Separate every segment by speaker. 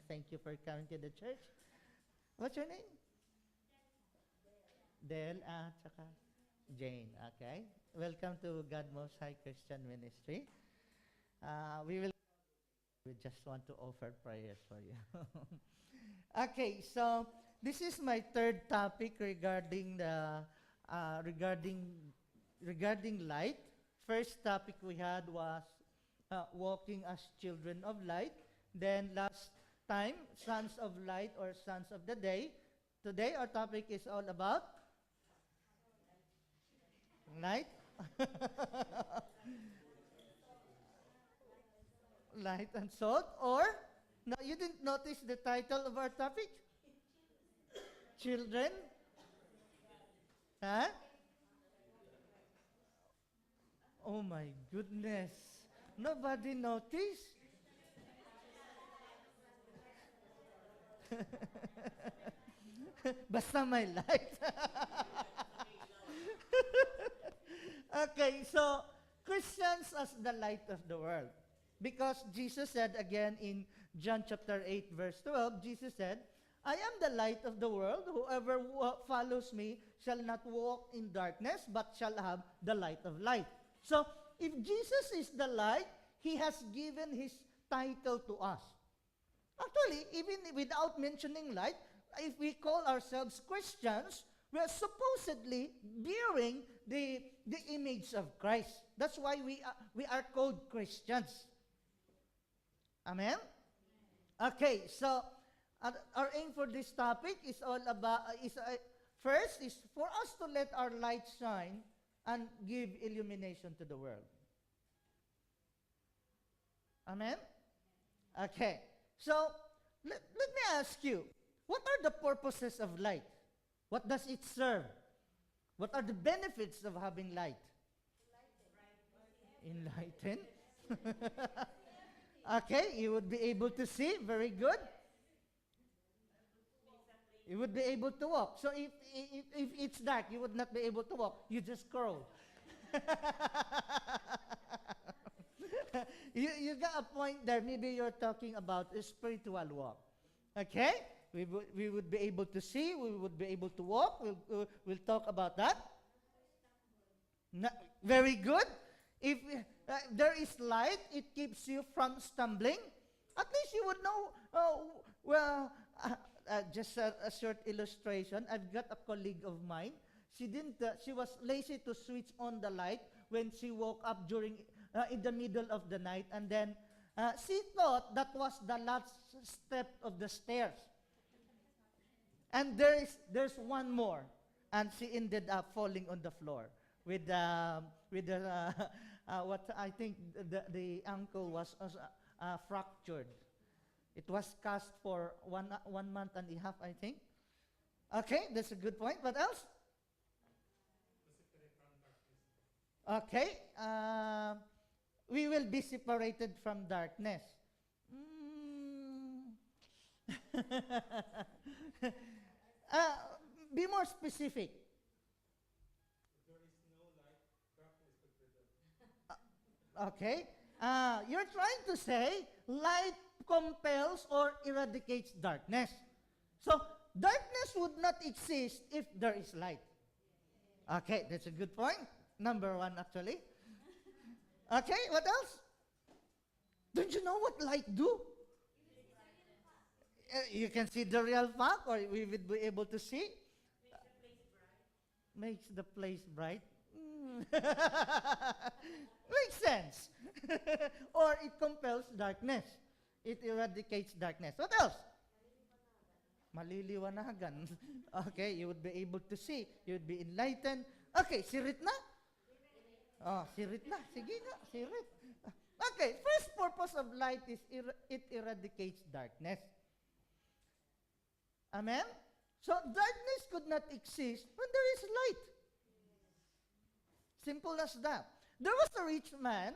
Speaker 1: thank you for coming to the church. What's your name? Del, tsaka Jane. Okay. Welcome to God Most High Christian Ministry. We just want to offer prayers for you. Okay, so this is my third topic regarding the regarding light. First topic we had was walking as children of light. Then last time, sons of light or sons of the day. Today our topic is all about light. Light and salt, or no, you didn't notice the title of our topic? Children? Huh? Oh my goodness. Nobody noticed? Basta may light. Okay, so Christians as the light of the world. Because Jesus said again in John chapter 8 verse 12, Jesus said, I am the light of the world. Whoever follows me shall not walk in darkness, but shall have the light of light. So, if Jesus is the light, He has given His title to us. Actually, even without mentioning light, if we call ourselves Christians, we are supposedly bearing the image of Christ. That's why we are called Christians. Amen? Okay, so our aim for this topic is all about, first is for us to let our light shine and give illumination to the world. Amen? Okay, so let me ask you, what are the purposes of light? What does it serve? What are the benefits of having light? Enlighten. Okay, you would be able to see. Very good. You would be able to walk. So if it's dark, you would not be able to walk. You just crawl. You got a point there. Maybe you're talking about a spiritual walk. Okay? We would be able to see. We would be able to walk. We'll talk about that. Very good. If there is light, it keeps you from stumbling. At least you would know, just a short illustration. I've got a colleague of mine. She was lazy to switch on the light when she woke up in the middle of the night. And then she thought that was the last step of the stairs. And there's one more. And she ended up falling on the floor with what I think the ankle was fractured. It was cast for 1 month and a half, I think. Okay, that's a good point. What else? Okay, we will be separated from darkness. Be more specific. Okay. You're trying to say light compels or eradicates darkness. So, darkness would not exist if there is light. Okay, that's a good point. Number one, actually. Okay, what else? Don't you know what light do? You can see the real fact, or we would be able to see. Makes the place bright. Makes sense. Or it compels darkness. It eradicates darkness. What else? Maliliwanagan. Okay, you would be able to see. You would be enlightened. Okay, sirit na? Oh, sirit na. Sige nga, sirit. Okay, first purpose of light is it eradicates darkness. Amen? So, darkness could not exist when there is light. Simple as that. There was a rich man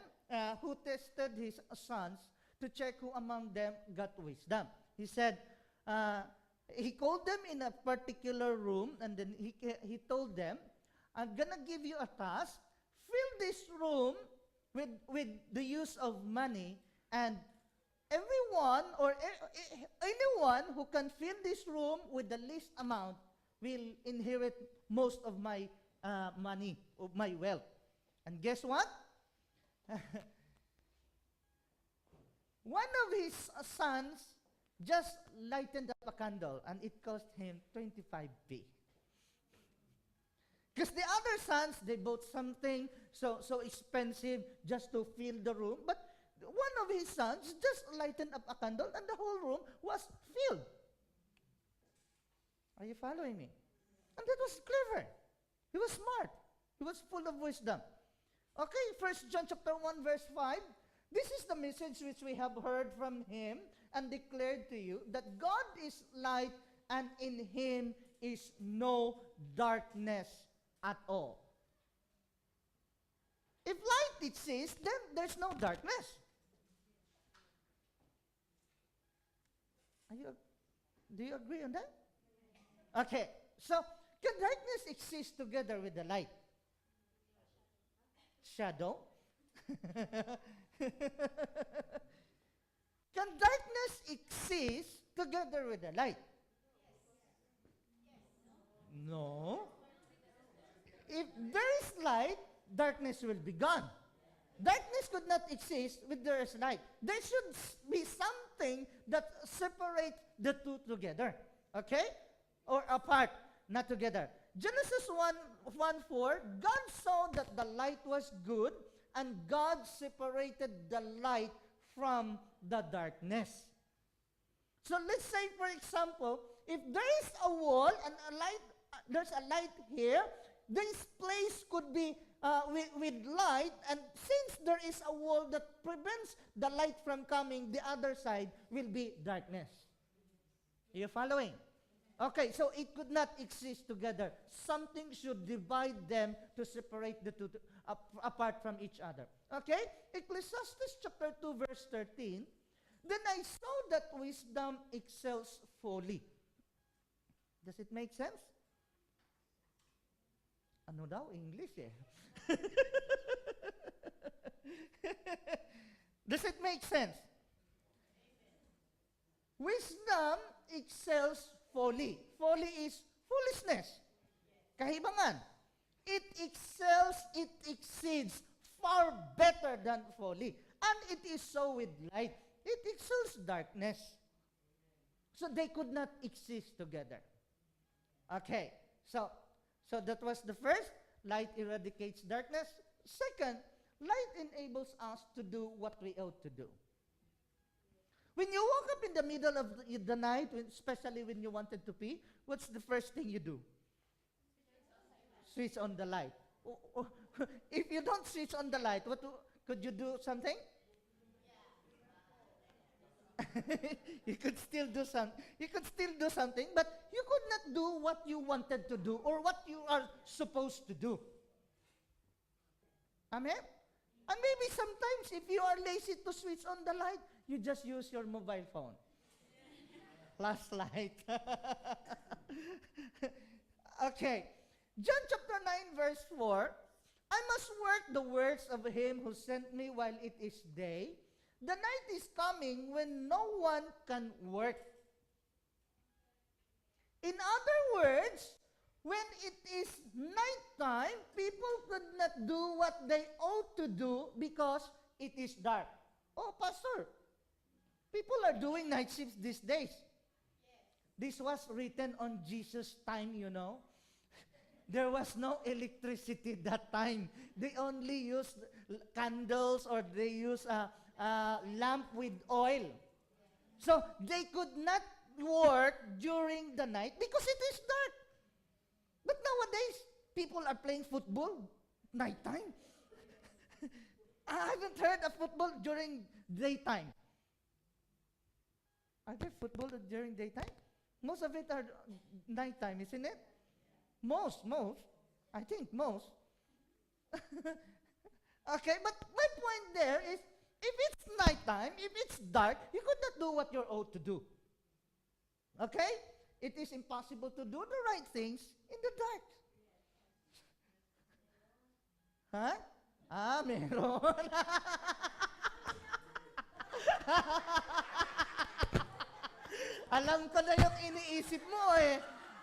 Speaker 1: who tested his sons to check who among them got wisdom. He said, he called them in a particular room, and then he told them, I'm going to give you a task. Fill this room with the use of money, and everyone or anyone who can fill this room with the least amount will inherit most of my money, of my wealth. And guess what? One of his sons just lightened up a candle, and it cost him 25p. Because the other sons, they bought something so expensive just to fill the room. But one of his sons just lightened up a candle, and the whole room was filled. Are you following me? And that was clever. He was smart. He was full of wisdom. Okay, 1 John chapter 1, verse 5. This is the message which we have heard from him and declared to you, that God is light, and in him is no darkness at all. If light exists, then there's no darkness. Do you agree on that? Okay, so can darkness exist together with the light? Shadow? Can darkness exist together with the light? No. If there is light, darkness will be gone. Darkness could not exist with there is light. There should be something that separates the two together. Okay? Or apart, not together. Genesis 1:4, God saw that the light was good, and God separated the light from the darkness. So let's say, for example, if there is a wall and a light, there's a light here, this place could be with light, and since there is a wall that prevents the light from coming, the other side will be darkness. Are you following? Okay, so it could not exist together. Something should divide them to separate the two apart from each other. Okay? Ecclesiastes chapter 2, verse 13. Then I saw that wisdom excels folly. Does it make sense? Ano daw? English eh. Does it make sense? Wisdom excels folly. Folly is foolishness. Kahibangan. It excels, it exceeds far better than folly. And it is so with light. It excels darkness. So they could not exist together. Okay. So that was the first. Light eradicates darkness. Second, light enables us to do what we ought to do. When you woke up in the middle of the night, especially when you wanted to pee, what's the first thing you do? Switch on the light. If you don't switch on the light, could you do something? You could still do something, but you could not do what you wanted to do or what you are supposed to do. Amen? And maybe sometimes if you are lazy to switch on the light, you just use your mobile phone. Flashlight. Okay. John chapter 9, verse 4. I must work the works of him who sent me while it is day. The night is coming when no one can work. In other words, when it is nighttime, people could not do what they ought to do because it is dark. Oh, Pastor, people are doing night shifts these days. Yes. This was written on Jesus' time, you know. There was no electricity that time. They only used candles or they used a lamp with oil. So they could not work during the night because it is dark. But nowadays, people are playing football nighttime. I haven't heard of football during daytime. Are there football during daytime? Most of it are nighttime, isn't it? Most. I think most. Okay, but my point there is, if it's nighttime, if it's dark, you could not do what you're ought to do. Okay? It is impossible to do the right things in the dark. Huh? Meron. Alam ko na yung iniisip mo eh.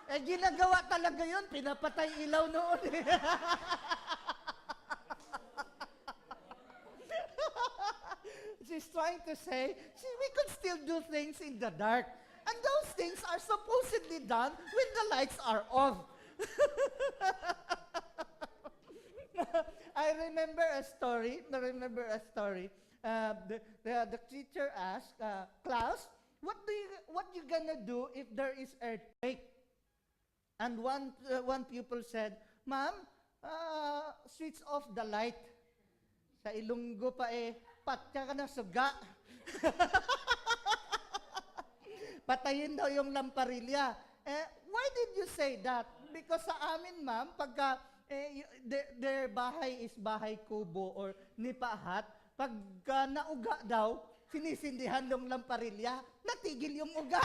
Speaker 1: Eh, ginagawa talaga yun. Pinapatay ilaw noon eh. She's trying to say, see, we could still do things in the dark. And those things are supposedly done when the lights are off. I remember a story. The teacher asked, class, what you gonna do if there is earthquake? And one pupil said, Ma'am, switch off the light. Sa Ilonggo pa patya ka na suga. Patayin daw yung lamparilla. Why did you say that? Because sa amin, ma'am, pagka their bahay is bahay kubo or nipahat, pagka nauga daw, sinisindihan yung lamparilla, natigil yung uga.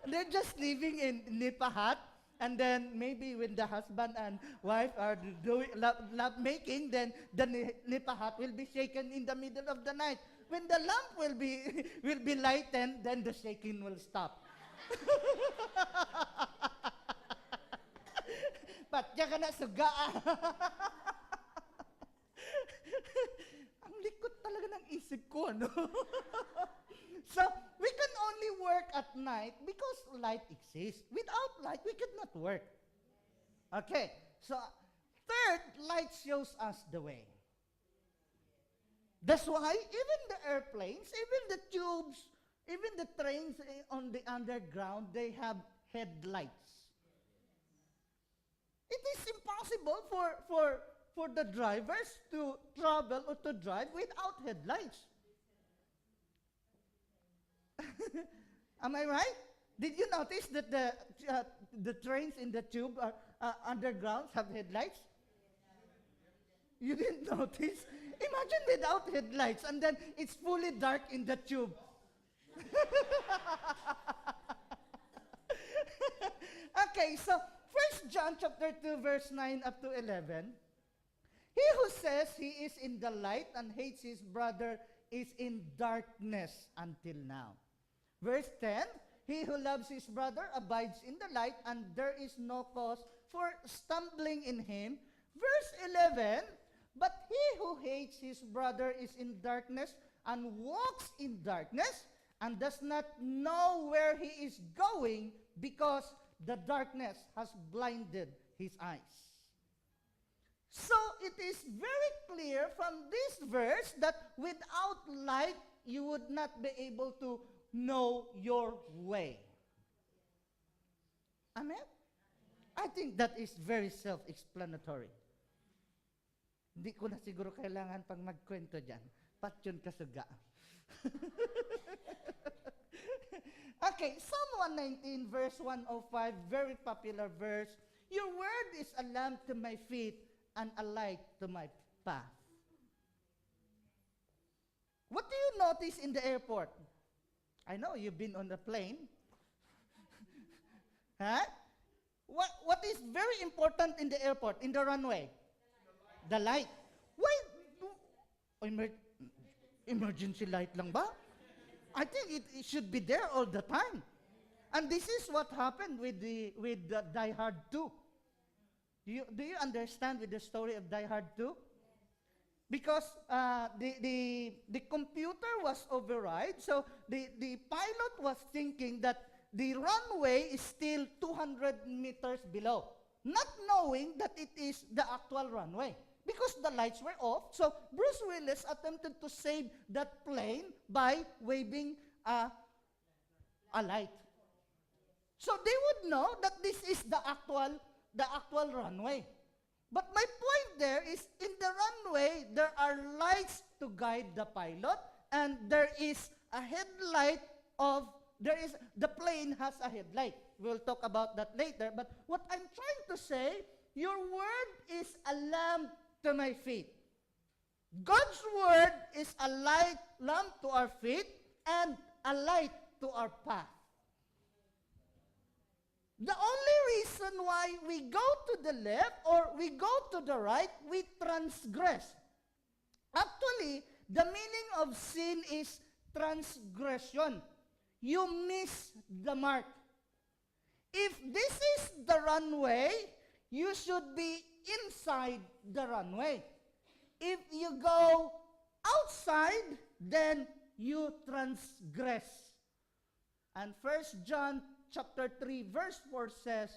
Speaker 1: They're just living in nipahat, and then maybe when the husband and wife are doing love making, then the nipahat will be shaken in the middle of the night. When the lamp will be lightened, then the shaking will stop. Patya ka na suga. Ang likot talaga ng isip ko, no? So, we can only work at night because light exists. Without light, we could not work. Okay, so third, light shows us the way. That's why even the airplanes, even the tubes, even the trains on the underground, they have headlights. It is impossible for the drivers to travel or to drive without headlights. Am I right? Did you notice that the trains in the tube are underground have headlights? You didn't notice? Imagine without headlights and then it's fully dark in the tube. Okay, so 1 John chapter 2 verse 9 up to 11. He who says he is in the light and hates his brother is in darkness until now. Verse 10, he who loves his brother abides in the light, and there is no cause for stumbling in him. Verse 11, but he who hates his brother is in darkness and walks in darkness and does not know where he is going because the darkness has blinded his eyes. So it is very clear from this verse that without light, you would not be able to know your way. Amen? I think that is very self-explanatory. Hindi ko na siguro kailangan pang magkwento dyan. Patyon kasuga. Okay, Psalm 119 verse 105, very popular verse. Your word is a lamp to my feet and a light to my path. What do you notice in the airport? I know you've been on the plane. Huh? What is very important in the airport, in the runway? The light. Why? Emergency light lang ba? I think it should be there all the time. And this is what happened with the Die Hard 2. Do you understand with the story of Die Hard 2? Because the computer was override, so the pilot was thinking that the runway is still 200 meters below, not knowing that it is the actual runway. Because the lights were off, so Bruce Willis attempted to save that plane by waving a light. So they would know that this is the actual runway. But my point there is, in the runway, there are lights to guide the pilot, and there is a headlight the plane has a headlight. We'll talk about that later. But what I'm trying to say, your word is a lamp to my feet. God's word is a lamp to our feet and a light to our path. The only reason why we go to the left or we go to the right, we transgress. Actually, the meaning of sin is transgression. You miss the mark. If this is the runway, you should be inside the runway. If you go outside, then you transgress. And 1 John chapter 3 verse 4 says,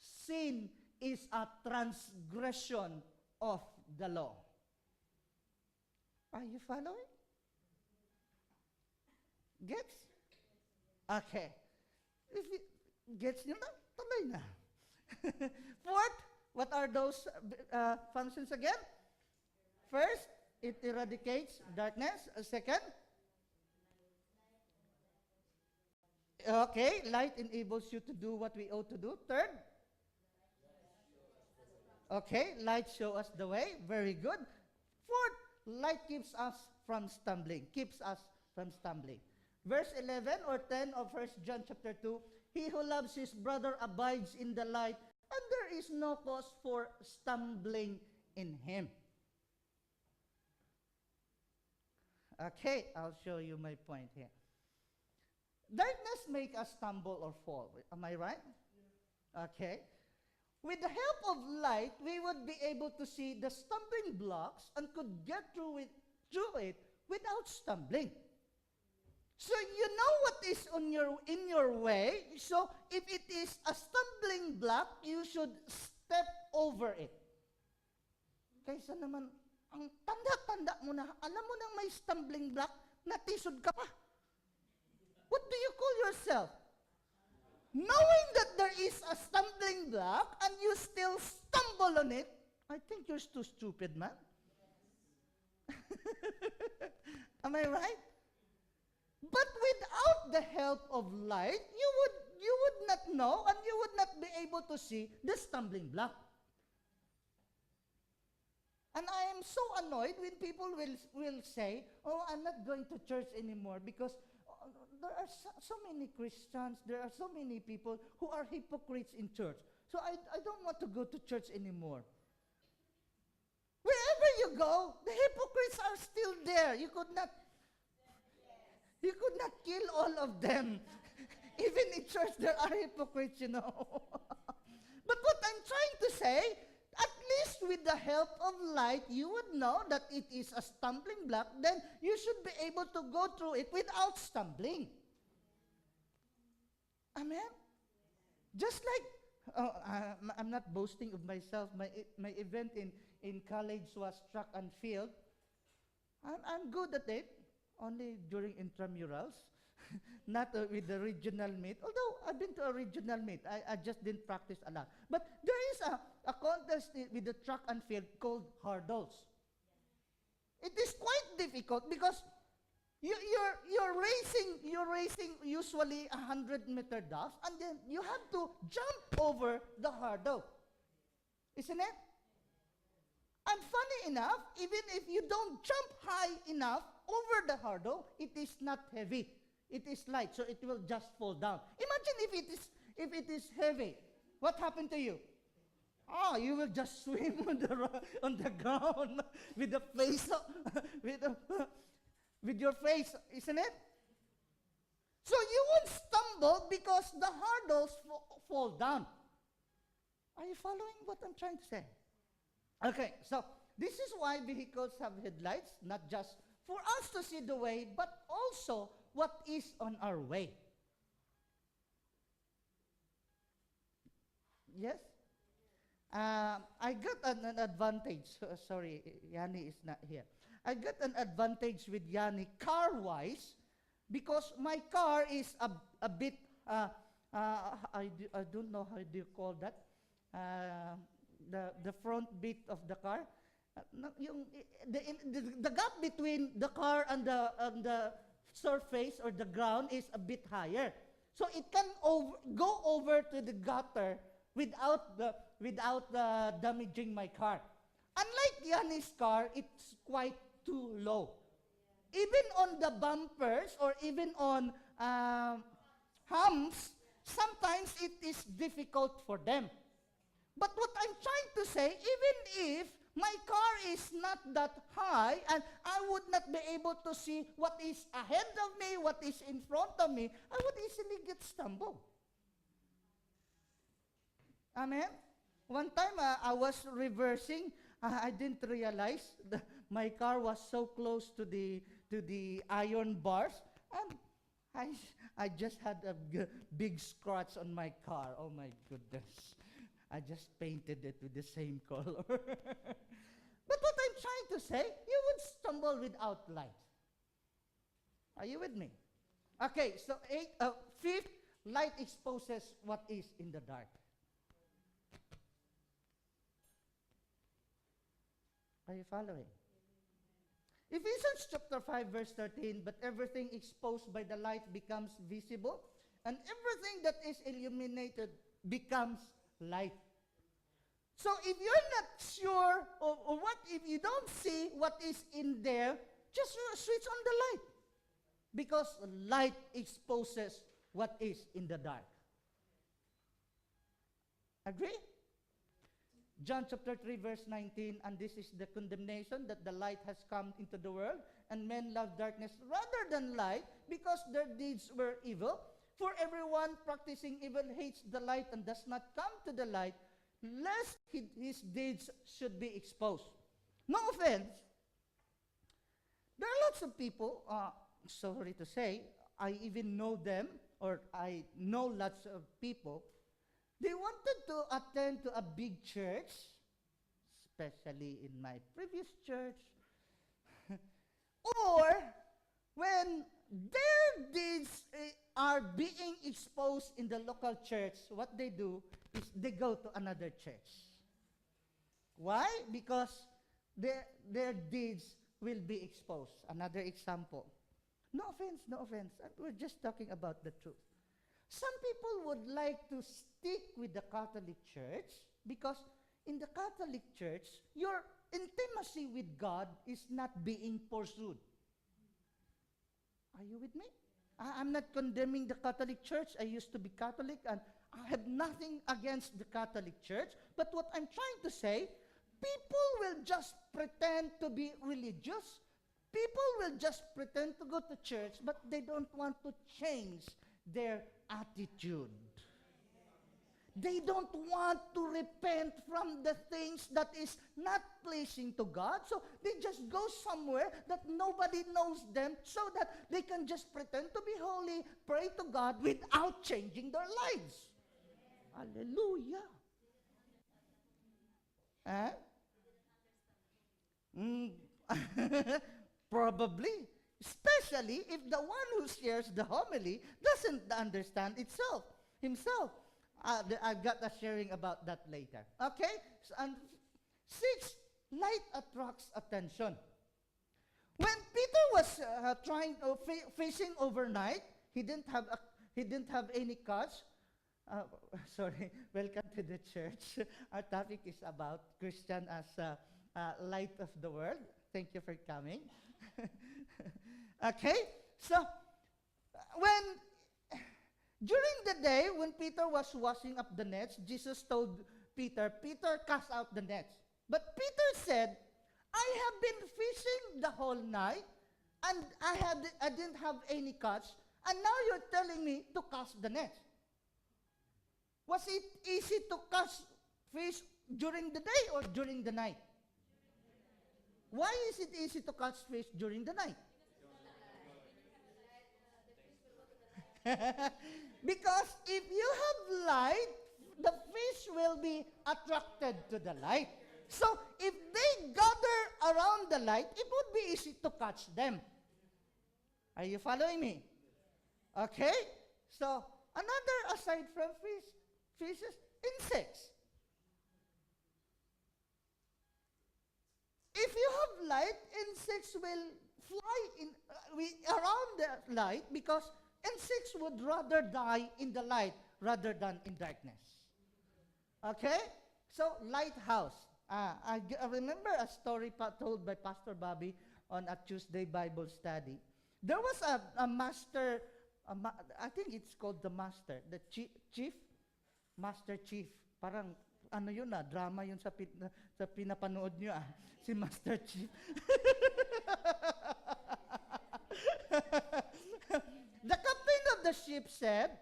Speaker 1: sin is a transgression of the law. Are you following? Gets? Okay. If it gets nyo na, tuloy na. Fourth, what are those functions again? First, it eradicates darkness. Second, okay, light enables you to do what we ought to do. Third, okay, light shows us the way. Very good. Fourth, light keeps us from stumbling. Keeps us from stumbling. Verse 11 or 10 of 1 John chapter 2, he who loves his brother abides in the light, and there is no cause for stumbling in him. Okay, I'll show you my point here. Darkness make us stumble or fall. Am I right? Okay. With the help of light, we would be able to see the stumbling blocks and could get through it without stumbling. So you know what is in your way. So if it is a stumbling block, you should step over it. Kaysa naman, ang tanda-tanda mo na, alam mo nang may stumbling block, natisod ka pa. What do you call yourself? Knowing that there is a stumbling block and you still stumble on it, I think you're too stupid, man. Am I right? But without the help of light, you would not know and you would not be able to see the stumbling block. And I am so annoyed when people will say, oh, I'm not going to church anymore because there are so many Christians, there are so many people who are hypocrites in church. So I don't want to go to church anymore. Wherever you go, the hypocrites are still there. You could not kill all of them. Even in church, there are hypocrites, you know. But what I'm trying to say, at least with the help of light, you would know that it is a stumbling block, then you should be able to go through it without stumbling. Amen? Just like, I'm not boasting of myself, my event in college was track and field. I'm good at it, only during intramurals, not with the regional meet. Although I've been to a regional meet, I just didn't practice a lot. But there is a contest with the track and field called hurdles. It is quite difficult because you're racing usually 100-meter dash, and then you have to jump over the hurdle, isn't it? And funny enough, even if you don't jump high enough over the hurdle, it is not heavy. It is light, so it will just fall down. Imagine if it is heavy. What happened to you? Oh, you will just swim on the ground with the face with your face, isn't it? So you won't stumble because the hurdles fall down. Are you following what I'm trying to say? Okay, so this is why vehicles have headlights, not just for us to see the way, but also what is on our way. Yes? I got an advantage. Sorry, Yanni is not here. I got an advantage with Yanni car-wise because my car is a bit, I don't know how do you call that, the front bit of the car. The gap between the car and the surface or the ground is a bit higher. So it can go over to the gutter without damaging my car. Unlike Yanni's car, it's quite too low. Even on the bumpers or even on humps, sometimes it is difficult for them. But what I'm trying to say, even if my car is not that high, and I would not be able to see what is ahead of me, what is in front of me. I would easily get stumbled. Amen? One time, I was reversing. I didn't realize my car was so close to the iron bars, and I just had a big scratch on my car. Oh my goodness. I just painted it with the same color. But what I'm trying to say, you would stumble without light. Are you with me? Okay, so fifth, light exposes what is in the dark. Are you following? Ephesians chapter 5 verse 13, but everything exposed by the light becomes visible, and everything that is illuminated becomes light. So if you're not sure, or what if you don't see what is in there, just switch on the light. Because light exposes what is in the dark. Agree? John chapter 3 verse 19, and this is the condemnation, that the light has come into the world, and men love darkness rather than light, because their deeds were evil. For everyone practicing evil hates the light and does not come to the light, lest his deeds should be exposed. No offense. There are lots of people, sorry to say, I even know them, or I know lots of people. They wanted to attend to a big church, especially in my previous church, or when their deeds are being exposed in the local church, what they do is they go to another church. Why? Because their deeds will be exposed. Another example. No offense, no offense. We're just talking about the truth. Some people would like to stick with the Catholic Church because in the Catholic Church, your intimacy with God is not being pursued. Are you with me? I'm not condemning the Catholic Church. I used to be Catholic, and I have nothing against the Catholic Church. But what I'm trying to say, people will just pretend to be religious. People will just pretend to go to church, but they don't want to change their attitude. They don't want to repent from the things that is not pleasing to God, so they just go somewhere that nobody knows them so that they can just pretend to be holy, pray to God without changing their lives. Hallelujah. Probably. Especially if the one who shares the homily doesn't understand himself. I've got a sharing about that later. Okay? So, and 6, light attracts attention. When Peter was fishing overnight, he didn't have any catch. Sorry, welcome to the church. Our topic is about Christian as light of the world. Thank you for coming. Okay, so during the day when Peter was washing up the nets, Jesus told Peter, cast out the nets. But Peter said, I have been fishing the whole night, and I didn't have any catch, and now you're telling me to cast the nets. Was it easy to catch fish during the day or during the night? Why is it easy to catch fish during the night? Because if you have light, the fish will be attracted to the light. So if they gather around the light, it would be easy to catch them. Are you following me? Okay? So another aside from fishes, insects. If you have light, insects will fly around the light because insects would rather die in the light rather than in darkness. Okay? So, lighthouse. I remember a story told by Pastor Bobby on a Tuesday Bible study. There was a master, I think it's called the master, the chief, master chief. Parang, ano yun drama yun sa pinapanood nyo si Master Chief. The captain of the ship said,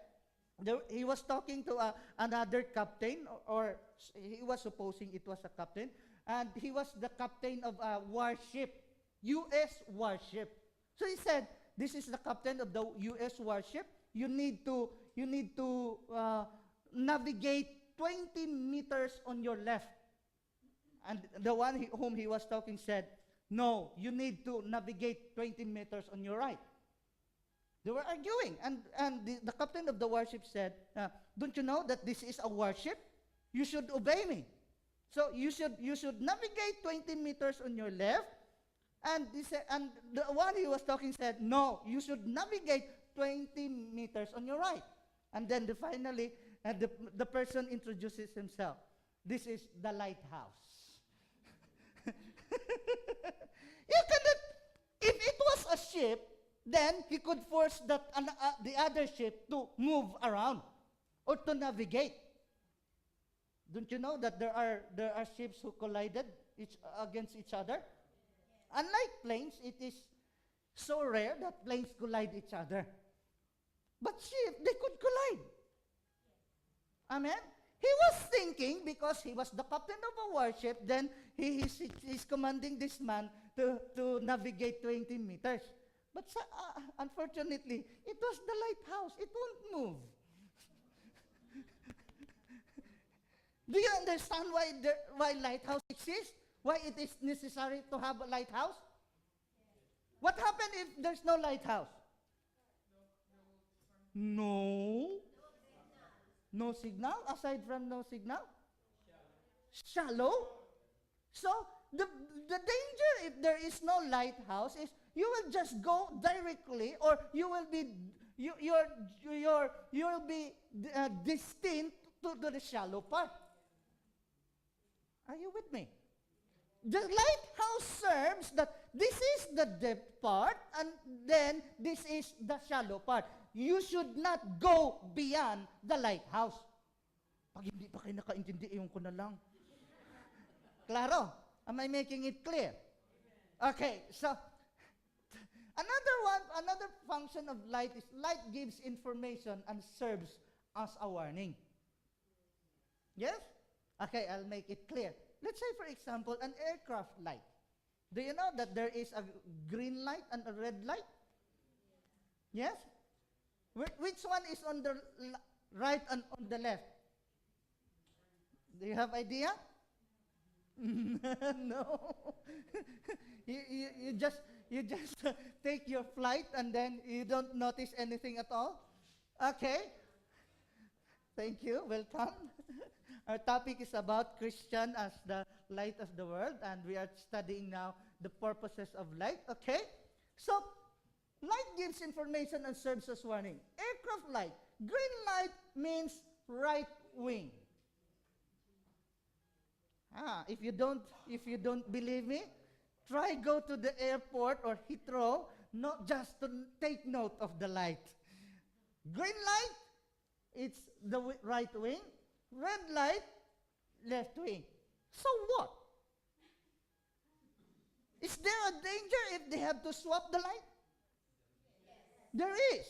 Speaker 1: he was talking to another captain, or he was supposing it was a captain, and he was the captain of a warship, U.S. warship. So he said, this is the captain of the U.S. warship. You need to navigate 20 meters on your left. And the one whom he was talking said, no, you need to navigate 20 meters on your right. They were arguing, and the captain of the warship said, don't you know that this is a warship? You should obey me. So you should navigate 20 meters on your left, and the one he was talking said, no, you should navigate 20 meters on your right. And then finally, the person introduces himself. This is the lighthouse. You cannot, if it was a ship, then he could force the other ship to move around or to navigate. Don't you know that there are ships who collided against each other? Unlike planes, it is so rare that planes collide each other. But ships, they could collide. Amen? He was thinking, because he was the captain of a warship, then he's commanding this man to navigate 20 meters. But unfortunately, it was the lighthouse. It won't move. Do you understand why lighthouse exists? Why it is necessary to have a lighthouse? What happens if there's no lighthouse? No. No signal? Aside from no signal? Shallow. So, the danger if there is no lighthouse is you will just go directly, or you will be destined to the shallow part. Are you with me? The lighthouse serves that this is the depth part, and then this is the shallow part. You should not go beyond the lighthouse. Pag hindi pa kayo nakaintindi, iyon ko na lang. Claro? Am I making it clear? Okay, so another function of light is light gives information and serves as a warning. Yes? Okay, I'll make it clear. Let's say, for example, an aircraft light. Do you know that there is a green light and a red light? Yes? Which one is on the right and on the left? Do you have idea? No. you just take your flight and then you don't notice anything at all? Okay. Thank you. Welcome. Our topic is about Christian as the light of the world, and we are studying now the purposes of light. Okay? So, light gives information and serves as warning. Aircraft light. Green light means right wing. If you don't believe me, try go to the airport or Heathrow, not just to take note of the light. Green light, it's the right wing. Red light, left wing. So what? Is there a danger if they have to swap the light? There is.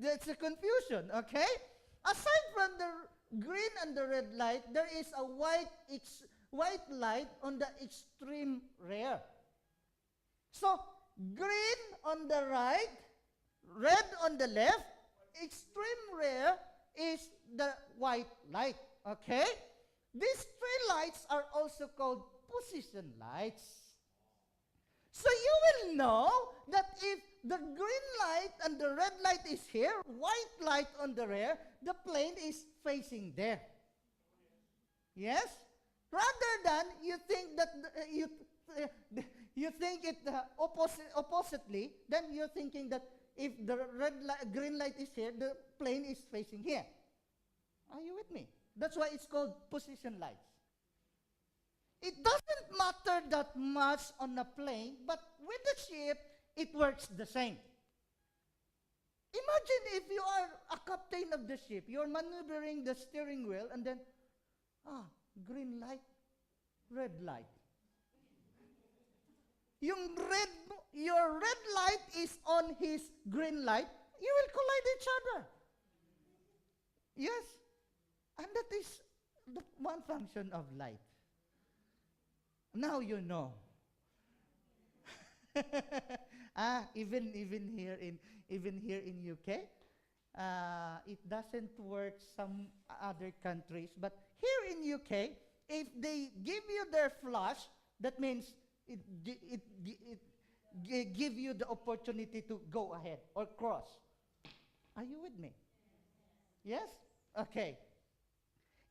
Speaker 1: That's a confusion, okay? Aside from the green and the red light, there is a white light on the extreme rear. So, green on the right, red on the left, extreme rear is the white light, okay? These three lights are also called position lights. So you will know that if the green light and the red light is here, white light on the rear, the plane is facing there. Yes? Rather than you think that you think it oppositely, then you're thinking that if the green light is here, the plane is facing here. Are you with me? That's why it's called position lights. It doesn't matter that much on a plane, but with the ship, it works the same. Imagine if you are a captain of the ship, you're maneuvering the steering wheel, and then Ah, green light, red light. Your red light is on his green light, you will collide each other. Yes, and that is the one function of light. Now you know. Even here in UK, it doesn't work some other countries, but here in UK, if they give you their flash, that means it give you the opportunity to go ahead or cross. Are you with me? Yes? Okay.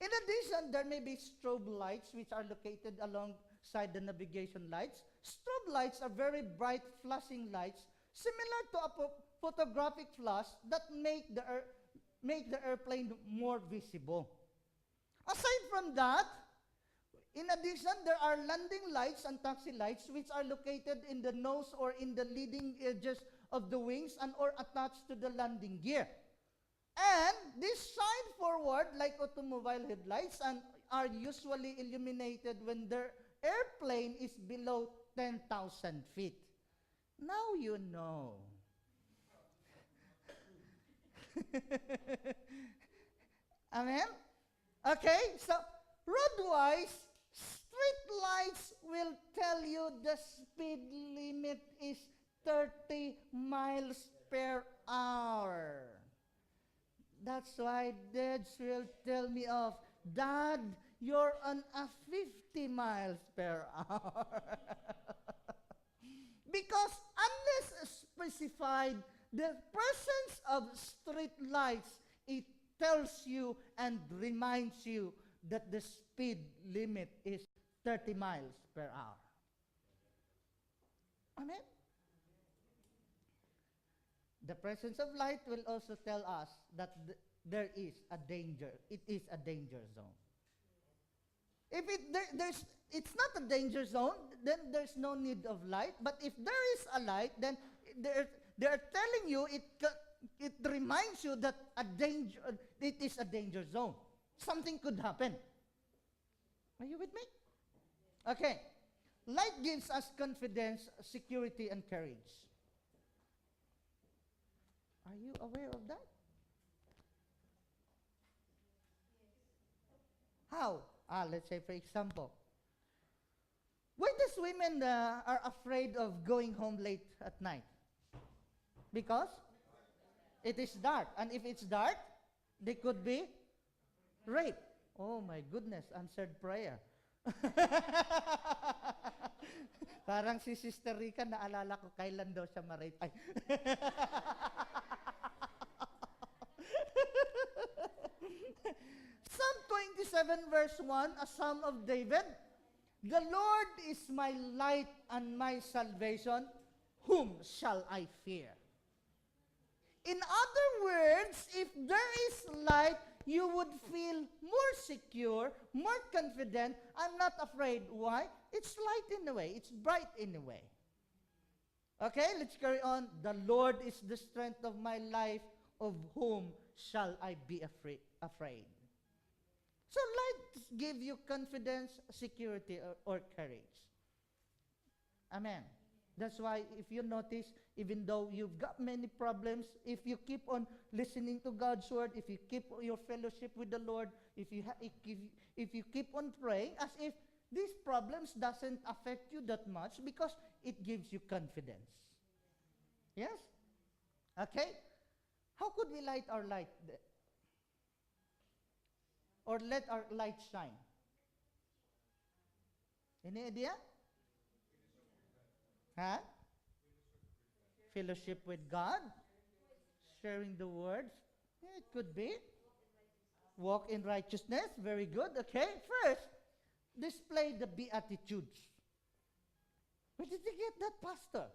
Speaker 1: In addition, there may be strobe lights which are located alongside the navigation lights. Strobe lights are very bright flashing lights similar to a photographic flash that make the airplane more visible. Aside from that, in addition, there are landing lights and taxi lights which are located in the nose or in the leading edges of the wings and or attached to the landing gear. And these shine forward like automobile headlights and are usually illuminated when the airplane is below 10,000 feet. Now you know. Amen? Okay, so roadwise, street lights will tell you the speed limit is 30 miles per hour. That's why dads will tell me off, Dad, you're on a 50 miles per hour. Because unless specified, the presence of street lights, it tells you and reminds you that the speed limit is 30 miles per hour. Amen? The presence of light will also tell us that there is a danger. It is a danger zone. If it's not a danger zone, then there's no need of light. But if there is a light, then they're telling you, it reminds you that it is a danger zone. Something could happen. Are you with me? Okay. Light gives us confidence, security, and courage. Are you aware of that? How? Let's say, for example, why does women are afraid of going home late at night? Because it is dark. And if it's dark, they could be raped. Oh my goodness, answered prayer. Parang si Sister Rica, naalala ko kailan daw siya ma-rape. Ay. Psalm 27 verse 1, a psalm of David. The Lord is my light and my salvation. Whom shall I fear? In other words, if there is light, you would feel more secure, more confident. I'm not afraid. Why? It's light in a way. It's bright in a way. Okay, let's carry on. The Lord is the strength of my life. Of whom shall I be afraid? So lights give you confidence, security, or courage. Amen. That's why if you notice, even though you've got many problems, if you keep on listening to God's word, if you keep your fellowship with the Lord, if you keep on praying, as if these problems doesn't affect you that much because it gives you confidence. Yes? Okay? How could we light our light? Or let our light shine? Any idea? Huh? Fellowship with God? Sharing the words? Yeah, it could be. Walk in righteousness? Very good. Okay. First, display the Beatitudes. Where did you get that, Pastor?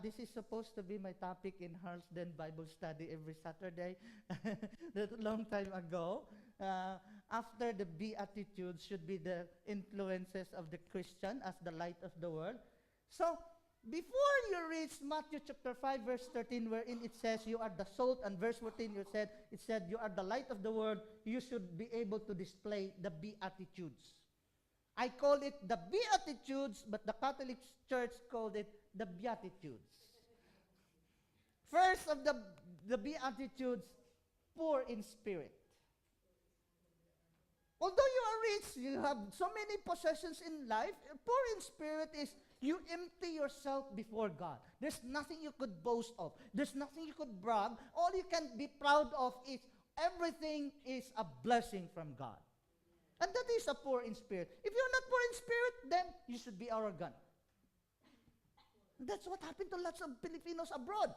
Speaker 1: This is supposed to be my topic in Harlesden Bible study every Saturday. That long time ago. After the Beatitudes should be the influences of the Christian as the light of the world. So, Before you reach Matthew chapter 5, verse 13, wherein it says you are the salt, and verse 14 it said you are the light of the world, you should be able to display the Beatitudes. I call it the Beatitudes, but the Catholic Church called it the Beatitudes. First of the Beatitudes, poor in spirit. Although you are rich, you have so many possessions in life, poor in spirit is you empty yourself before God. There's nothing you could boast of. There's nothing you could brag. All you can be proud of is everything is a blessing from God. And that is a poor in spirit. If you're not poor in spirit, then you should be arrogant. That's what happened to lots of Filipinos abroad.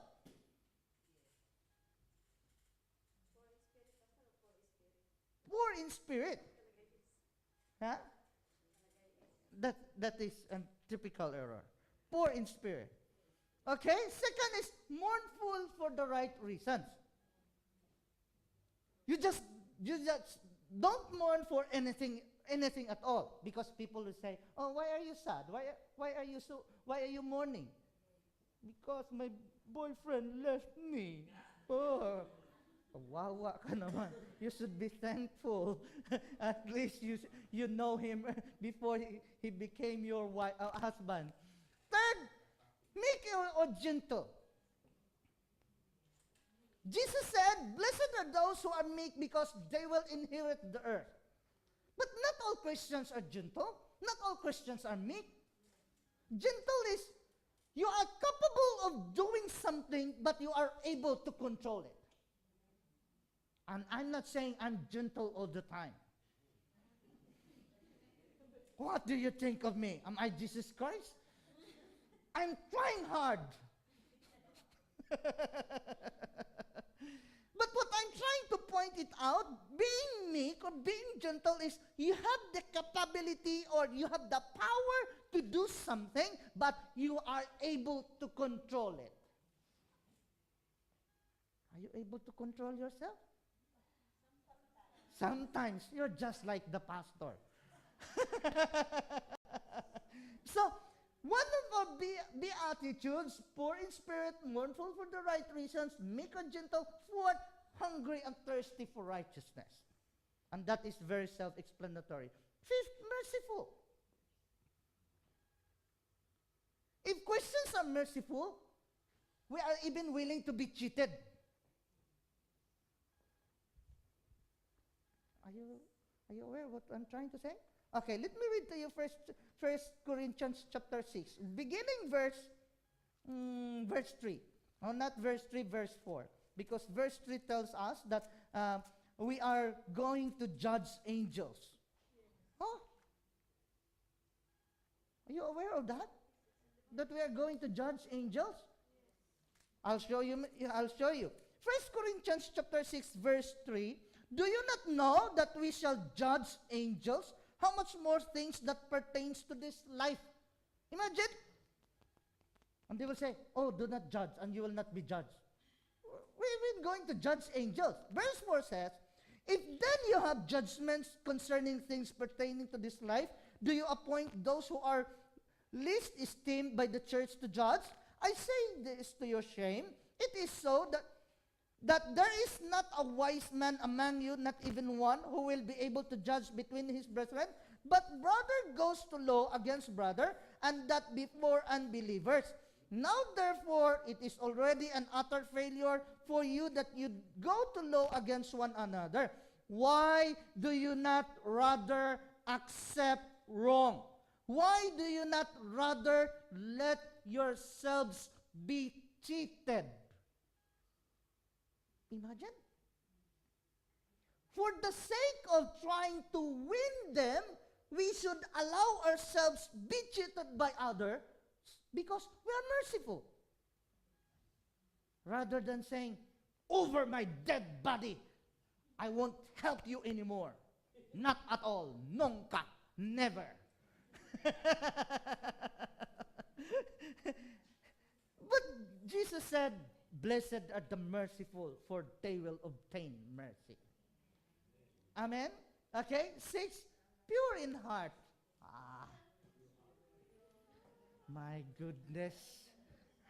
Speaker 1: Poor in spirit. Huh? That is a typical error. Poor in spirit. Okay? Second is mournful for the right reasons. You just don't mourn for anything at all, because people will say, "Oh, why are you sad? Why are you mourning?" Because my boyfriend left me. Oh. Wawa ka naman. You should be thankful. At least you know him before he became your husband. Third, meek or gentle. Jesus said, "Blessed are those who are meek, because they will inherit the earth." But not all Christians are gentle. Not all Christians are meek. Gentle is you are capable of doing something, but you are able to control it. And I'm not saying I'm gentle all the time. What do you think of me? Am I Jesus Christ? I'm trying hard. But what I'm trying to point it out, being meek or being gentle is you have the capability or you have the power to do something, but you are able to control it. Are you able to control yourself? Sometimes you're just like the pastor. So, one of our beatitudes, poor in spirit, mournful for the right reasons, meek and gentle, fourth, hungry and thirsty for righteousness. And that is very self-explanatory. Fifth, merciful. If Christians are merciful, we are even willing to be cheated. Are you aware of what I'm trying to say? Okay, let me read to you First Corinthians chapter 6, beginning verse 3. No, not verse 3, verse 4. Because verse 3 tells us that we are going to judge angels. Huh? Are you aware of that? That we are going to judge angels? I'll show you. First Corinthians chapter 6, verse 3. Do you not know that we shall judge angels? How much more things that pertains to this life? Imagine. And they will say, "Oh, do not judge, and you will not be judged." We're going to judge angels. Verse 4 says, "If then you have judgments concerning things pertaining to this life, do you appoint those who are least esteemed by the church to judge? I say this to your shame. It is so that there is not a wise man among you, not even one, who will be able to judge between his brethren. But brother goes to law against brother, and that before unbelievers. Now therefore, it is already an utter failure for you that you go to law against one another. Why do you not rather accept wrong? Why do you not rather let yourselves be cheated?" Imagine. For the sake of trying to win them, we should allow ourselves be cheated by others because we are merciful. Rather than saying, "Over my dead body, I won't help you anymore." Not at all. Nunca. Never. But Jesus said, "Blessed are the merciful, for they will obtain mercy." Amen? Okay? 6, pure in heart. My goodness.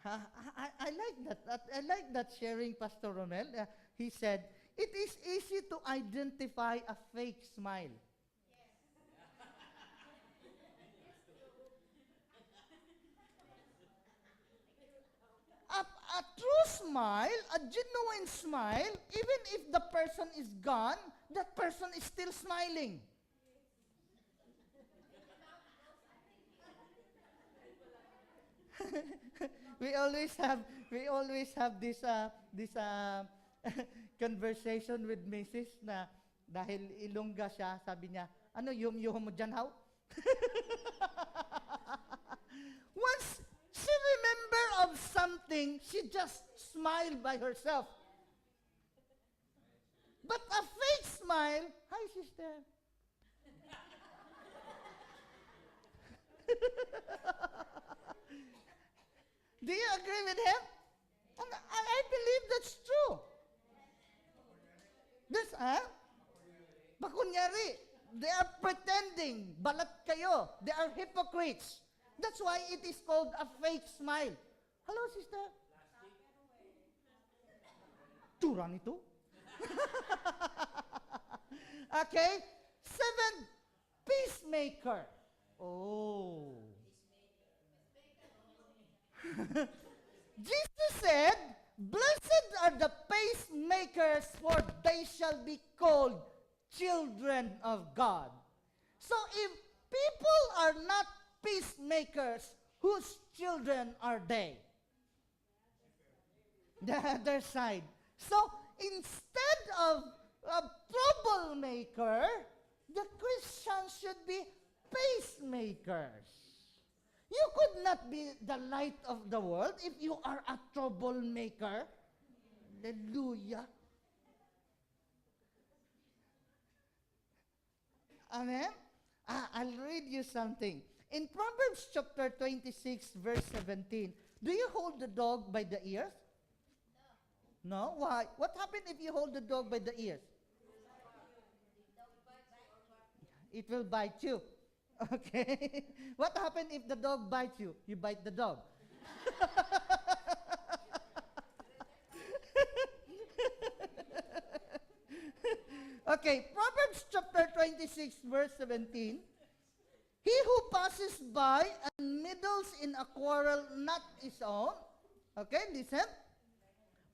Speaker 1: I like that. I like that sharing, Pastor Romel. He said, it is easy to identify a fake smile. A true smile, a genuine smile, even if the person is gone, that person is still smiling. we always have we always have this conversation with Mrs. na dahil Ilongga siya, sabi niya, ano yung mo dyan, how? Once she remember of something, she just smiled by herself. But a fake smile, hi sister. Do you agree with him? And I believe that's true. This, Bakunyari, they are pretending, balat kayo. They are hypocrites. That's why it is called a fake smile. Hello, sister. Tura nito. Okay? 7, peacemaker. Oh. Jesus said, blessed are the peacemakers, for they shall be called children of God. So if people are not peacemakers, whose children are they? The other side. So instead of a troublemaker, the Christians should be peacemakers. You could not be the light of the world if you are a troublemaker. Hallelujah. Amen? I'll read you something. In Proverbs chapter 26, verse 17, do you hold the dog by the ears? No? Why? What happens if you hold the dog by the ears? It will bite you. Okay. What happens if the dog bites you? You bite the dog. Okay, Proverbs chapter 26, verse 17. He who passes by and meddles in a quarrel not his own. Okay, listen.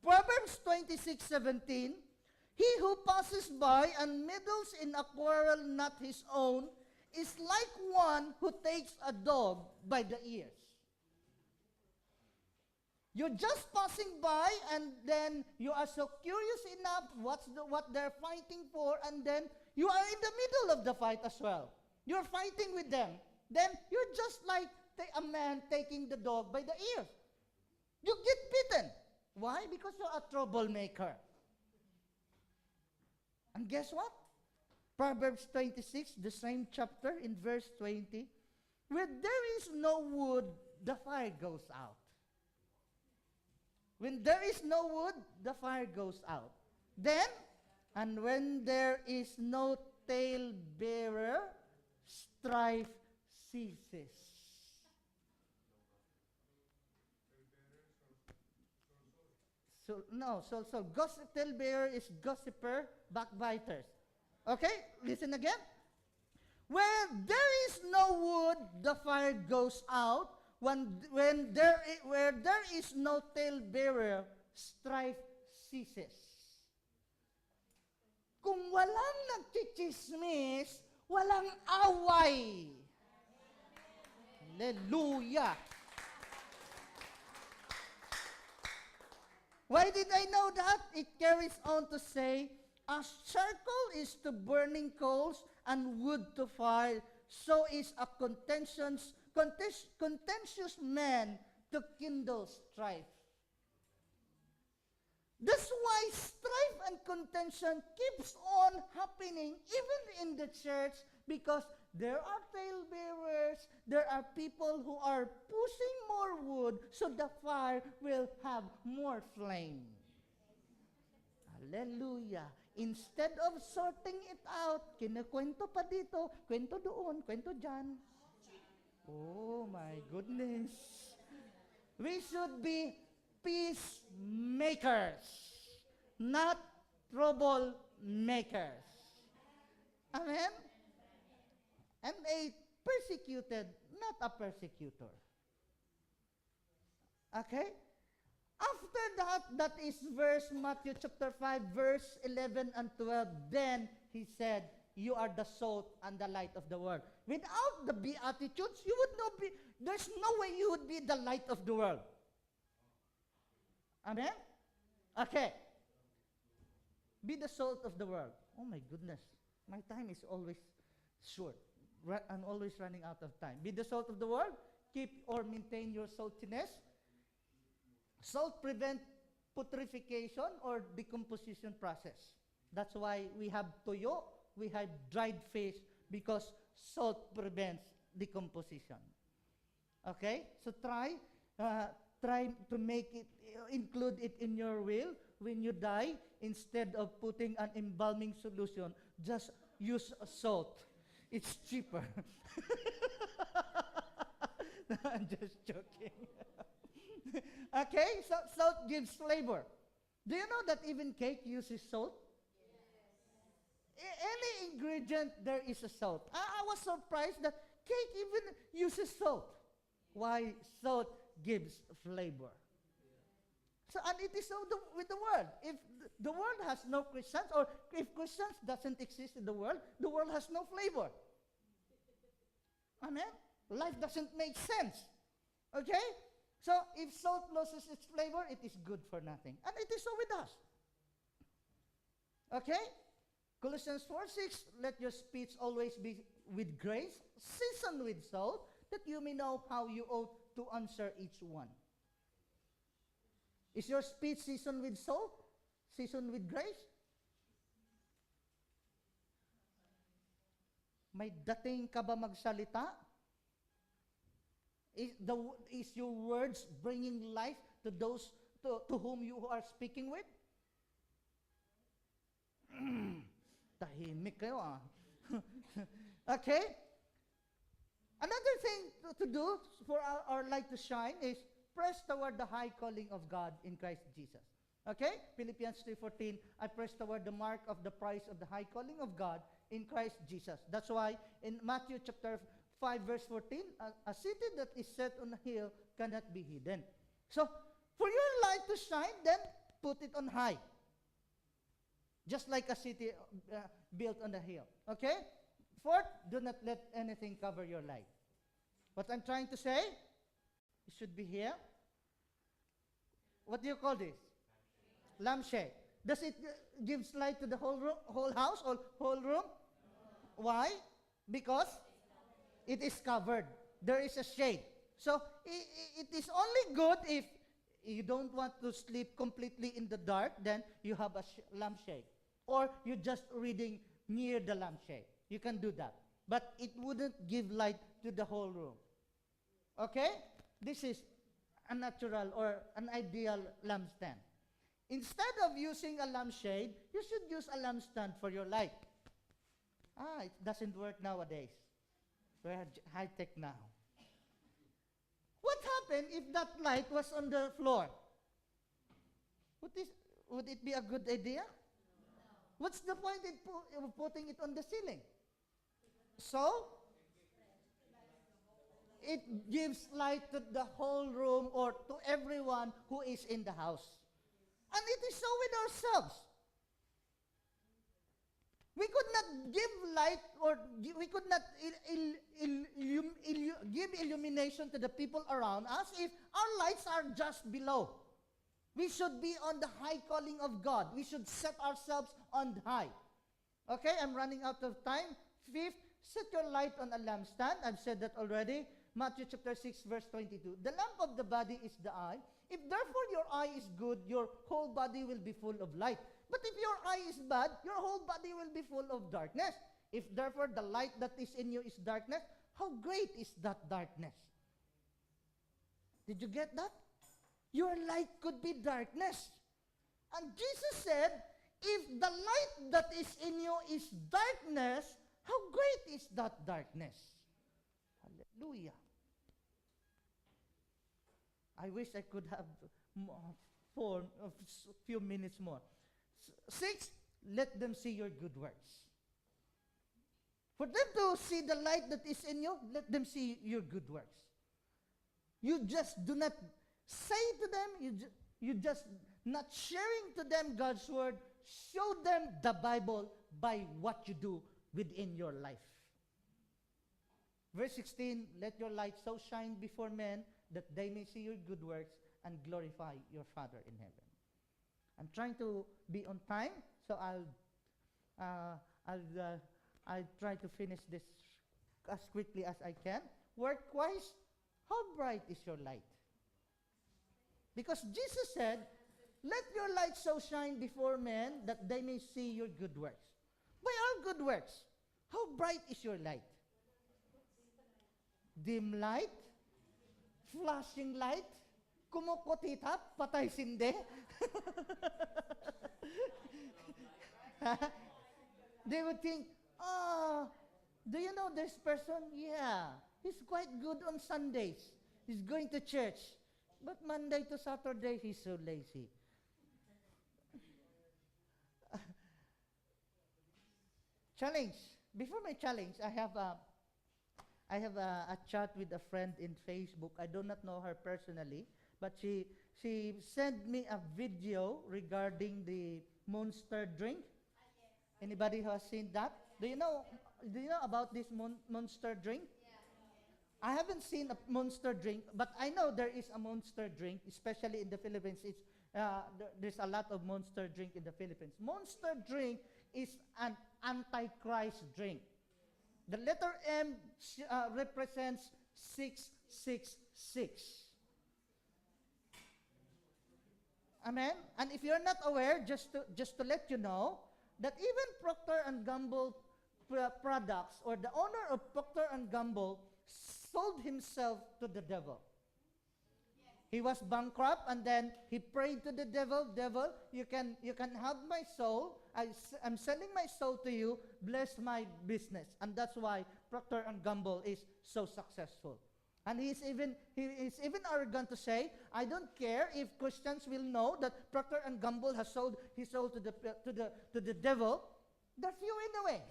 Speaker 1: Proverbs 26:17. He who passes by and meddles in a quarrel not his own is like one who takes a dog by the ears. You're just passing by, and then you are so curious enough what they're fighting for, and then you are in the middle of the fight as well. You're fighting with them. Then you're just like a man taking the dog by the ears. You get bitten. Why? Because you're a troublemaker. And guess what? Proverbs 26, the same chapter, in verse 20, where there is no wood, the fire goes out. When there is no wood, the fire goes out. Then, and when there is no talebearer, strife ceases. So gossip, talebearer is gossiper, backbiters. Okay, listen again. Where there is no wood, the fire goes out. Where there is no talebearer, strife ceases. Kung walang nagchichismis, walang away. Hallelujah. Why did I know that? It carries on to say, as charcoal is to burning coals and wood to fire, so is a contentious man to kindle strife. That's why strife and contention keeps on happening even in the church, because there are talebearers, there are people who are pushing more wood so the fire will have more flame. Hallelujah. Instead of sorting it out, kinukwento pa dito, kwento doon, kwento dyan. Oh my goodness. We should be peacemakers, not troublemakers. Amen? And a persecuted, not a persecutor. Okay? After that, that is verse Matthew chapter 5, verse 11 and 12. Then he said, you are the salt and the light of the world. Without the Beatitudes, you would not be, there's no way you would be the light of the world. Amen? Okay. Be the salt of the world. Oh my goodness. My time is always short. I'm always running out of time. Be the salt of the world. Keep or maintain your saltiness. Salt prevent putrefaction or decomposition process. That's why we have toyo, we have dried fish, because salt prevents decomposition. Okay? So try to make it, include it in your will. When you die, instead of putting an embalming solution, just use salt. It's cheaper. No, I'm just joking. Okay, so salt gives flavor. Do you know that even cake uses salt? Any ingredient, there is a salt. I was surprised that cake even uses salt. Why? Salt gives flavor. So, and it is so with the world. If the world has no Christians, or if Christians doesn't exist in the world has no flavor. Amen? Life doesn't make sense. Okay? So, if salt loses its flavor, it is good for nothing. And it is so with us. Okay? Colossians 4:6, let your speech always be with grace, seasoned with salt, that you may know how you ought to answer each one. Is your speech seasoned with salt? Seasoned with grace? May dating ka ba magsalita? Is your words bringing life to those to whom you are speaking with? Tahimik kayo ah. Okay? Another thing to do for our light to shine is press toward the high calling of God in Christ Jesus. Okay? Philippians 3:14, I press toward the mark of the prize of the high calling of God in Christ Jesus. That's why in Matthew chapter 5 verse 14, a city that is set on a hill cannot be hidden. So, for your light to shine, then put it on high. Just like a city built on a hill. Okay? Fourth, do not let anything cover your light. What I'm trying to say, it should be here. What do you call this? Lampshade. Does it give light to the whole room, whole house, or whole room? Why? Because it is covered. There is a shade. So, it is only good if you don't want to sleep completely in the dark, then you have a lampshade. Or you're just reading near the lampshade. You can do that. But it wouldn't give light to the whole room. Okay? This is a natural or an ideal lampstand. Instead of using a lampshade, you should use a lampstand for your light. It doesn't work nowadays. We're high-tech now. What happened if that light was on the floor? Would it be a good idea? What's the point in putting it on the ceiling? So, it gives light to the whole room or to everyone who is in the house. And it is so with ourselves. We could not give light, or we could not give illumination to the people around us if our lights are just below. We should be on the high calling of God. We should set ourselves on high. Okay, I'm running out of time. Fifth, set your light on a lampstand. I've said that already. Matthew chapter 6, verse 22. The lamp of the body is the eye. If therefore your eye is good, your whole body will be full of light. But if your eye is bad, your whole body will be full of darkness. If therefore the light that is in you is darkness, how great is that darkness? Did you get that? Your light could be darkness. And Jesus said, if the light that is in you is darkness, how great is that darkness? Hallelujah. I wish I could have a few minutes more. 6, let them see your good works. For them to see the light that is in you, let them see your good works. You just do not say to them, you just not sharing to them God's word. Show them the Bible by what you do within your life. Verse 16, let your light so shine before men that they may see your good works and glorify your Father in heaven. I'm trying to be on time, so I'll try to finish this as quickly as I can. Work-wise, how bright is your light? Because Jesus said, let your light so shine before men that they may see your good works. By our good works, how bright is your light? Dim light? Flashing light? Kumukutitap? Patay sinde? They would think, do you know this person? Yeah, he's quite good on Sundays. He's going to church. But Monday to Saturday, he's so lazy. Challenge. Before my challenge, I have a chat with a friend in Facebook. I do not know her personally, but she sent me a video regarding the Monster drink. Anybody who has seen that? Do you know about this Monster drink? I haven't seen a Monster drink, but I know there is a Monster drink, especially in the Philippines. There's a lot of Monster drink in the Philippines. Monster drink is an antichrist drink. The letter M represents 666. Amen? And if you're not aware, just to let you know, that even Procter & Gamble products, or the owner of Procter & Gamble, sold himself to the devil. He was bankrupt, and then he prayed to the devil, devil, you can have my soul. I'm selling my soul to you. Bless my business. And that's why Procter & Gamble is so successful. And he is even arrogant to say, I don't care if Christians will know that Procter & Gamble has sold his soul to the devil. They're few in a way.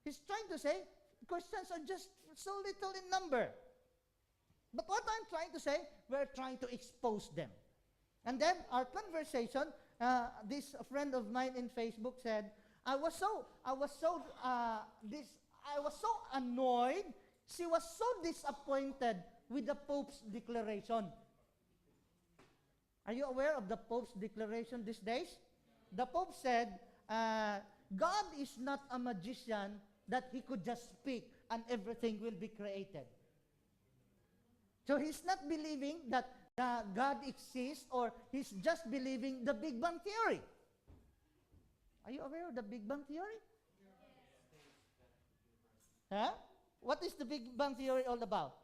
Speaker 1: He's trying to say Christians are just so little in number. But what I'm trying to say, we're trying to expose them. And then our conversation, this friend of mine in Facebook said, I was so annoyed. She was so disappointed with the Pope's declaration. Are you aware of the Pope's declaration these days? The Pope said, God is not a magician that he could just speak and everything will be created. So he's not believing that God exists, or he's just believing the Big Bang Theory. Are you aware of the Big Bang Theory? Huh? What is the Big Bang Theory all about?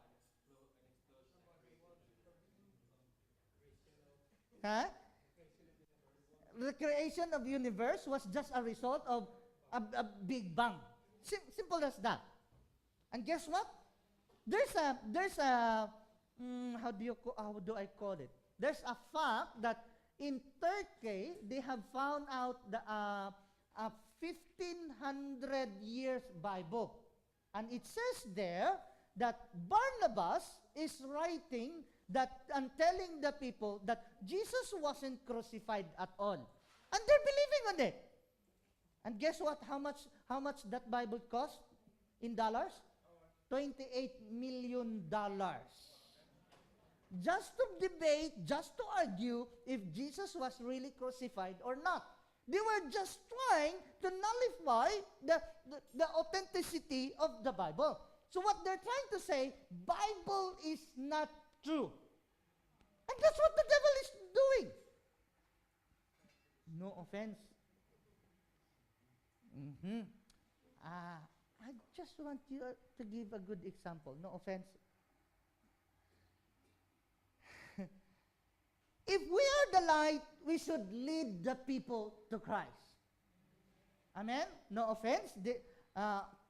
Speaker 1: Huh? The creation of the universe was just a result of a Big Bang. Simple as that. And guess what? There's a how do I call it? There's a fact that in Turkey they have found out a 1500 years Bible. And it says there that Barnabas is writing that and telling the people that Jesus wasn't crucified at all. And they're believing on it. And guess what? How much that Bible cost in dollars? $28 million. Just to debate, just to argue if Jesus was really crucified or not. They were just trying to nullify the authenticity of the Bible. So what they're trying to say, Bible is not true. And that's what the devil is doing. No offense. I just want you to give a good example. No offense. If we are the light, we should lead the people to Christ. Amen? No offense.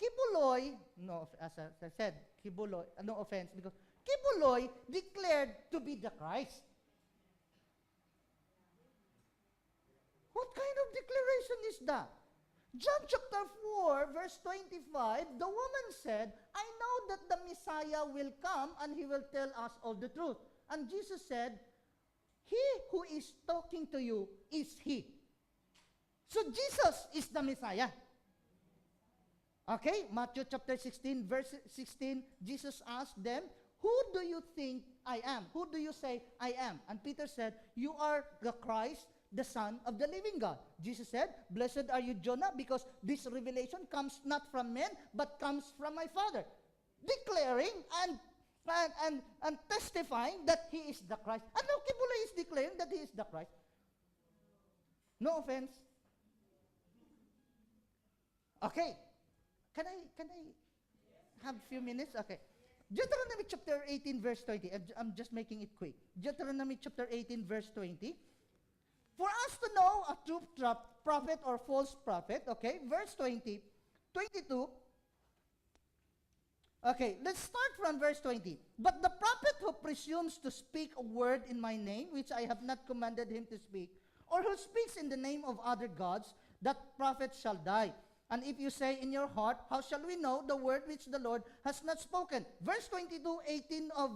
Speaker 1: Kibuloy, no, as I said, Kibuloy, no offense, because Kibuloy declared to be the Christ. What kind of declaration is that? John chapter 4, verse 25, the woman said, I know that the Messiah will come and he will tell us all the truth. And Jesus said, he who is talking to you is he. So Jesus is the Messiah. Okay, Matthew chapter 16, verse 16, Jesus asked them, who do you think I am? Who do you say I am? And Peter said, you are the Christ, the Son of the living God. Jesus said, blessed are you, Jonah, because this revelation comes not from men, but comes from my Father. Declaring and testifying that he is the Christ. And now Kibule is declaring that he is the Christ. No offense. Okay. Can I have a few minutes? Okay. Deuteronomy chapter 18, verse 20. I'm just making it quick. Deuteronomy chapter 18, verse 20. For us to know a true prophet or false prophet, okay, verse 20, 22. Okay, let's start from verse 20. But the prophet who presumes to speak a word in my name, which I have not commanded him to speak, or who speaks in the name of other gods, that prophet shall die. And if you say in your heart, how shall we know the word which the Lord has not spoken? Verse 22, 18 of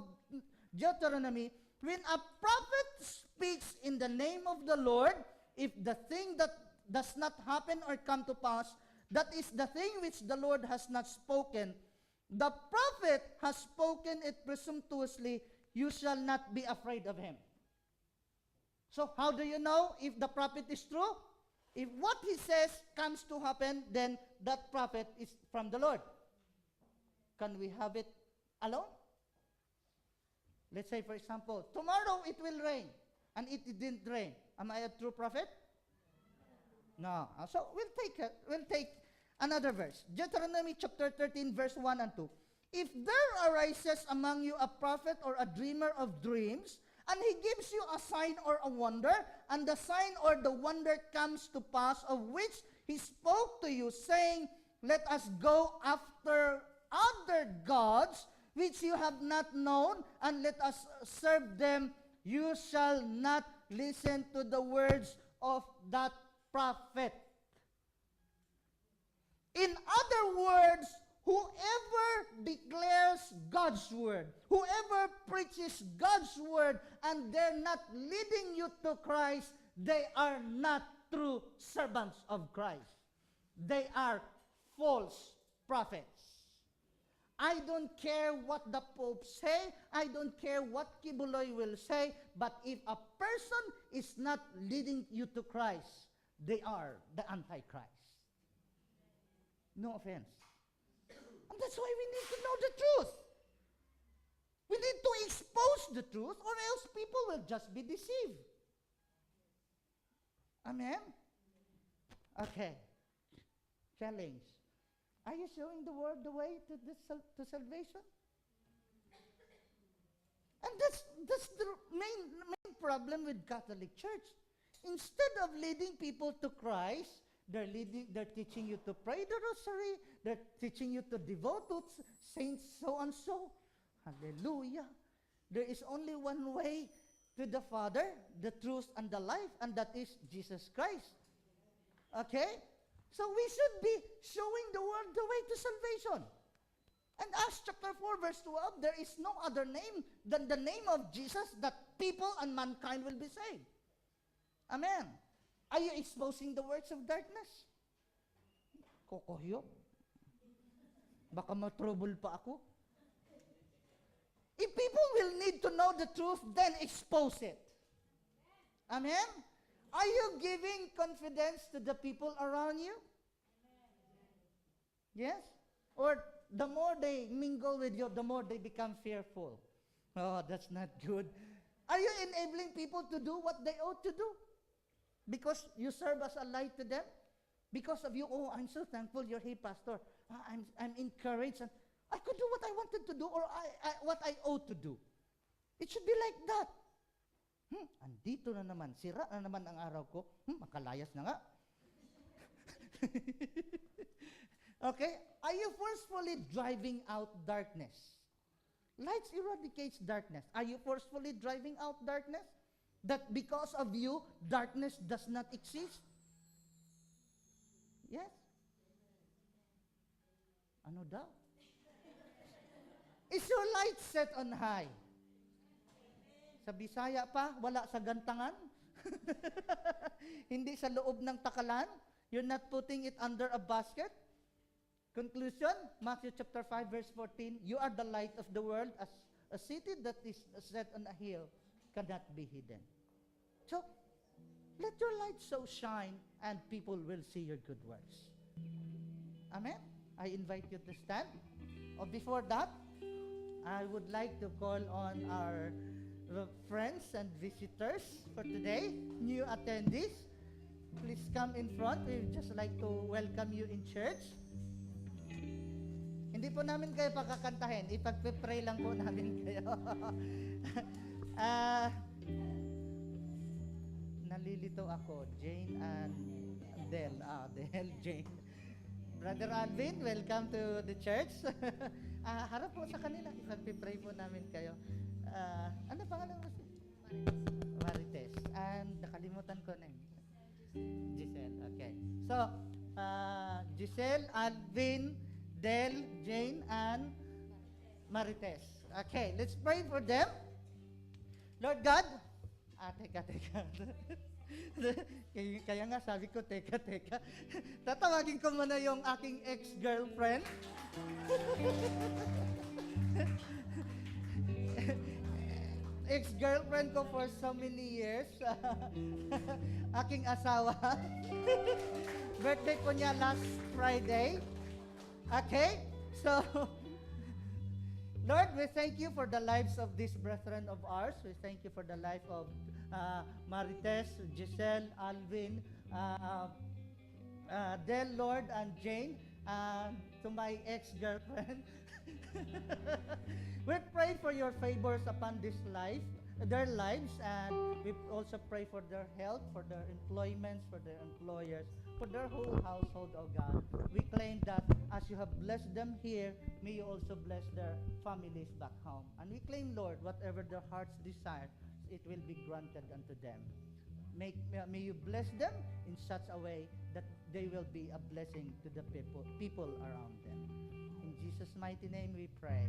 Speaker 1: Deuteronomy, when a prophet speaks in the name of the Lord, if the thing that does not happen or come to pass, that is the thing which the Lord has not spoken, the prophet has spoken it presumptuously, you shall not be afraid of him. So how do you know if the prophet is true? If what he says comes to happen, then that prophet is from the Lord. Can we have it alone? Let's say, for example, tomorrow it will rain, and it didn't rain. Am I a true prophet? No. So we'll take another verse. Deuteronomy chapter 13, verse 1 and 2. If there arises among you a prophet or a dreamer of dreams, and he gives you a sign or a wonder, and the sign or the wonder comes to pass, of which he spoke to you, saying, let us go after other gods, which you have not known, and let us serve them, you shall not listen to the words of that prophet. In other words, whoever declares God's word, whoever preaches God's word, and they're not leading you to Christ, they are not true servants of Christ. They are false prophets. I don't care what the Pope say, I don't care what Kibuloy will say, but if a person is not leading you to Christ, they are the Antichrist. No offense. And that's why we need to know the truth. We need to expose the truth, or else people will just be deceived. Amen? Okay. Challenge. Are you showing the world the way to salvation? And that's the main problem with Catholic Church. Instead of leading people to Christ, they're teaching you to pray the rosary, they're teaching you to devote to saints, so and so. Hallelujah. There is only one way to the Father, the truth and the life, and that is Jesus Christ. Okay? So we should be showing the world the way to salvation. And Acts chapter 4, verse 12, there is no other name than the name of Jesus that people and mankind will be saved. Amen. Are you exposing the works of darkness? Kokohyo. Baka matrouble pa ako. If people will need to know the truth, then expose it. Amen? Are you giving confidence to the people around you? Yes? Or the more they mingle with you, the more they become fearful. Oh, that's not good. Are you enabling people to do what they ought to do? Because you serve as a light to them? Because of you, oh, I'm so thankful you're here, Pastor. I'm encouraged. And I could do what I wanted to do, or what I ought to do. It should be like that. Andito na naman. Sira na naman ang araw ko. Makalayas na nga. Okay? Are you forcefully driving out darkness? Light eradicates darkness. Are you forcefully driving out darkness? That because of you, darkness does not exist? Yes? Ano daw? Is your light set on high? Sa Bisaya pa, wala sa gantangan? Hindi sa loob ng takalan? You're not putting it under a basket? Conclusion, Matthew chapter 5 verse 14, you are the light of the world, as a city that is set on a hill cannot be hidden. So, let your light so shine and people will see your good works. Amen? I invite you to stand. Or before that, I would like to call on our friends and visitors for today, new attendees. Please come in front. We would just like to welcome you in church. Hindi po namin kayo pakakantahin. Ipagpe-pray lang po namin kayo. Nalilito ako. Jane and Del. Del, Jane. Brother Alvin, welcome to the church. Harap po sa kanila. Ipagpe-pray po namin kayo. Ano pangalan mo? Marites. And nakalimutan ko na Giselle. Okay. So, Giselle, Alvin, Del, Jane, and Marites. Okay, let's pray for them. Lord God, teka. Kaya nga sabi ko, teka. Tatawagin ko muna yung aking ex-girlfriend. Ex-girlfriend ko for so many years. Aking asawa. Birthday ko niya last Friday. Okay? So, Lord, we thank you for the lives of these brethren of ours. We thank you for the life of Marites, Giselle, Alvin, Del, Lord, and Jane, to my ex-girlfriend. We pray for your favors upon their lives, and we also pray for their health, for their employments, for their employers, for their whole household, oh God. We claim that as you have blessed them here, may you also bless their families back home. And we claim, Lord, whatever their hearts desire, it will be granted unto them. May you bless them in such a way that they will be a blessing to the people around them. In Jesus' mighty name we pray.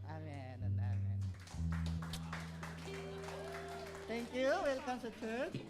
Speaker 1: Amen and amen. Thank you. Welcome to church.